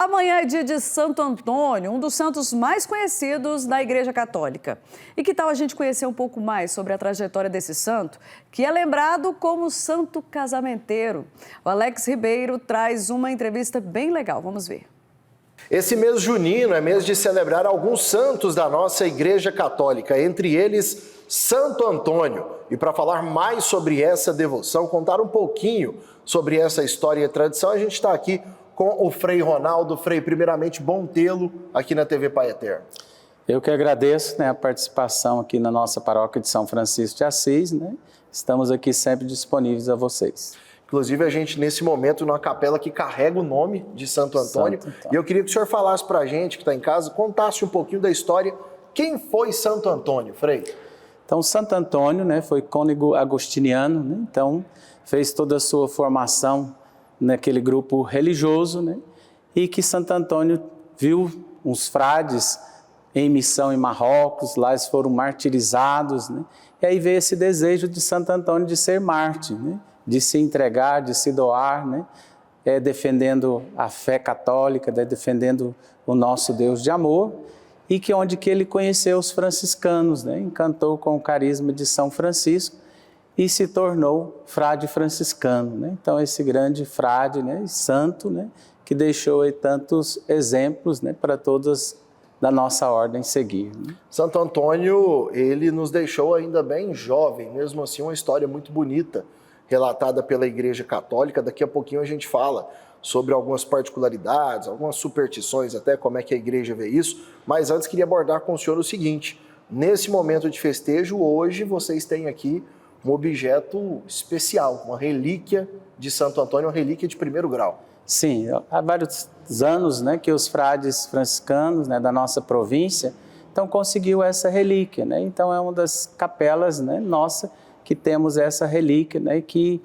Amanhã é dia de Santo Antônio, um dos santos mais conhecidos da Igreja Católica. E que tal a gente conhecer um pouco mais sobre a trajetória desse santo, que é lembrado como santo casamenteiro? O Alex Ribeiro traz uma entrevista bem legal, vamos ver. Esse mês junino é mês de celebrar alguns santos da nossa Igreja Católica, entre eles Santo Antônio. E para falar mais sobre essa devoção, contar um pouquinho sobre essa história e tradição, a gente está aqui com o Frei Ronaldo. Frei, primeiramente, bom tê-lo aqui na TV Pai Eterno. Eu que agradeço, a participação aqui na nossa paróquia de São Francisco de Assis, Estamos aqui sempre disponíveis a vocês. Inclusive, a gente, nesse momento, numa capela que carrega o nome de Santo Antônio. E eu queria que o senhor falasse para a gente, que está em casa, contasse um pouquinho da história. Quem foi Santo Antônio, Frei? Então, Santo Antônio, foi cônego agostiniano, então fez toda a sua formação naquele grupo religioso, e que Santo Antônio viu uns frades em missão em Marrocos, lá eles foram martirizados, e aí veio esse desejo de Santo Antônio de ser mártir, de se entregar, de se doar, defendendo a fé católica, defendendo o nosso Deus de amor, e que onde que ele conheceu os franciscanos, encantou com o carisma de São Francisco e se tornou frade franciscano. Então esse grande frade, santo, que deixou aí tantos exemplos para todas da nossa ordem seguir. Santo Antônio, ele nos deixou ainda bem jovem, mesmo assim uma história muito bonita, relatada pela Igreja Católica. Daqui a pouquinho a gente fala sobre algumas particularidades, algumas superstições, até como é que a igreja vê isso. Mas antes queria abordar com o senhor o seguinte: nesse momento de festejo, hoje vocês têm aqui um objeto especial, uma relíquia de Santo Antônio, uma relíquia de primeiro grau. Sim, há vários anos que os frades franciscanos da nossa província então conseguiu essa relíquia. Então é uma das capelas nossa que temos essa relíquia, e que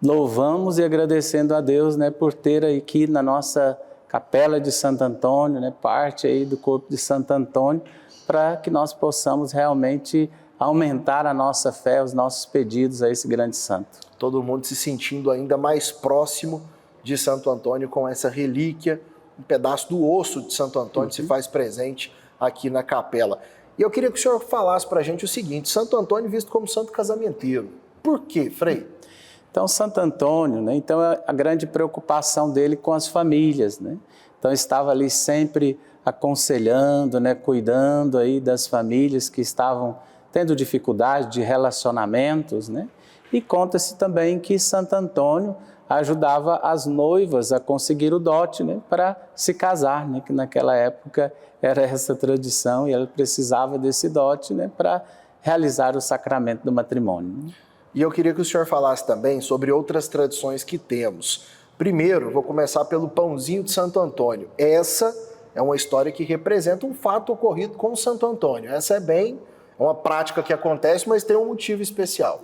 louvamos e agradecendo a Deus por ter aqui na nossa capela de Santo Antônio, parte aí do corpo de Santo Antônio, para que nós possamos realmente aumentar a nossa fé, os nossos pedidos a esse grande santo. Todo mundo se sentindo ainda mais próximo de Santo Antônio com essa relíquia, um pedaço do osso de Santo Antônio se faz presente aqui na capela. E eu queria que o senhor falasse para a gente o seguinte: Santo Antônio visto como santo casamenteiro. Por quê, Frei? Então, Santo Antônio, então a grande preocupação dele com as famílias, Então, estava ali sempre aconselhando, cuidando aí das famílias que estavam tendo dificuldade de relacionamentos, E conta-se também que Santo Antônio ajudava as noivas a conseguir o dote, para se casar, que naquela época era essa tradição e ela precisava desse dote, para realizar o sacramento do matrimônio. E eu queria que o senhor falasse também sobre outras tradições que temos. Primeiro, vou começar pelo pãozinho de Santo Antônio. Essa é uma história que representa um fato ocorrido com Santo Antônio. Essa é uma prática que acontece, mas tem um motivo especial.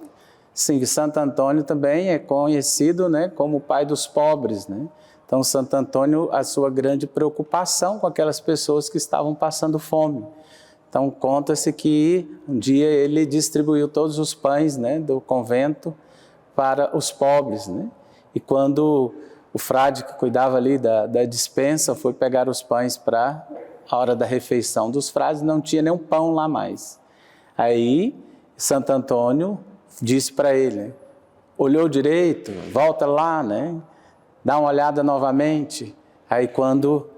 Sim, Santo Antônio também é conhecido como o pai dos pobres, Então, Santo Antônio, a sua grande preocupação com aquelas pessoas que estavam passando fome. Então, conta-se que um dia ele distribuiu todos os pães do convento para os pobres. E quando o frade que cuidava ali da despensa foi pegar os pães para a hora da refeição dos frades, não tinha nenhum pão lá mais. Aí, Santo Antônio disse para ele, olhou direito, volta lá, dá uma olhada novamente. Aí, quando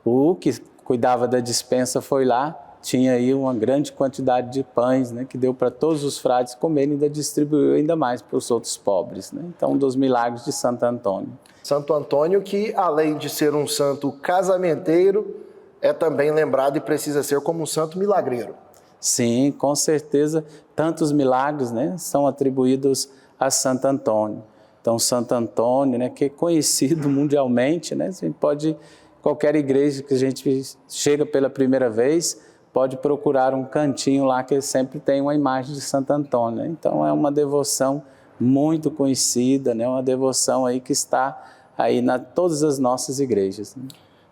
o que cuidava da despensa foi lá, tinha aí uma grande quantidade de pães, que deu para todos os frades comerem e ainda distribuiu ainda mais para os outros pobres. Então, um dos milagres de Santo Antônio. Santo Antônio que, além de ser um santo casamenteiro, é também lembrado e precisa ser como um santo milagreiro. Sim, com certeza, tantos milagres são atribuídos a Santo Antônio. Então, Santo Antônio, que é conhecido mundialmente, a gente pode, qualquer igreja que a gente chega pela primeira vez, pode procurar um cantinho lá que sempre tem uma imagem de Santo Antônio. Então é uma devoção muito conhecida, uma devoção aí que está aí na todas as nossas igrejas.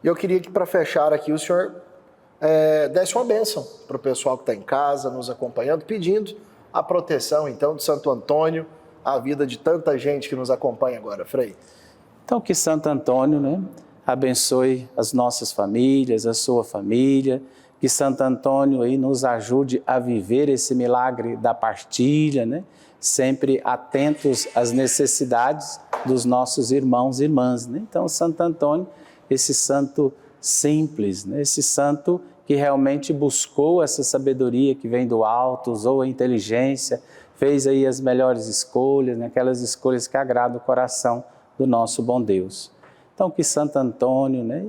E eu queria que, para fechar aqui, o senhor desse uma bênção para o pessoal que está em casa, nos acompanhando, pedindo a proteção, então, de Santo Antônio, a vida de tanta gente que nos acompanha agora, Frei. Então, que Santo Antônio, abençoe as nossas famílias, a sua família, que Santo Antônio aí nos ajude a viver esse milagre da partilha, né? Sempre atentos às necessidades dos nossos irmãos e irmãs, né? Então, Santo Antônio, esse santo simples, né? Esse santo que realmente buscou essa sabedoria que vem do alto, usou a inteligência, fez aí as melhores escolhas, né? Aquelas escolhas que agradam o coração do nosso bom Deus. Então, que Santo Antônio, né?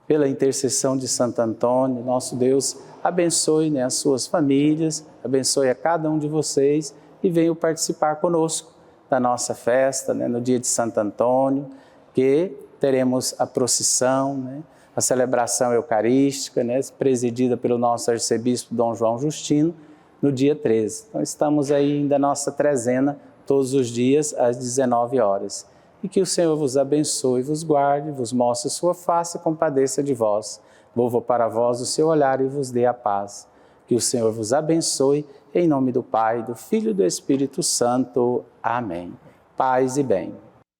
Pela intercessão de Santo Antônio, nosso Deus, abençoe, né, as suas famílias, abençoe a cada um de vocês e venham participar conosco da nossa festa, né, no dia de Santo Antônio, que teremos a procissão, né, a celebração eucarística, né, presidida pelo nosso arcebispo Dom João Justino, no dia 13. Então, estamos aí da nossa trezena, todos os dias, às 19 horas. E que o Senhor vos abençoe, vos guarde, vos mostre sua face e compadeça de vós. Volva para vós o seu olhar e vos dê a paz. Que o Senhor vos abençoe, em nome do Pai, do Filho e do Espírito Santo. Amém. Paz e bem.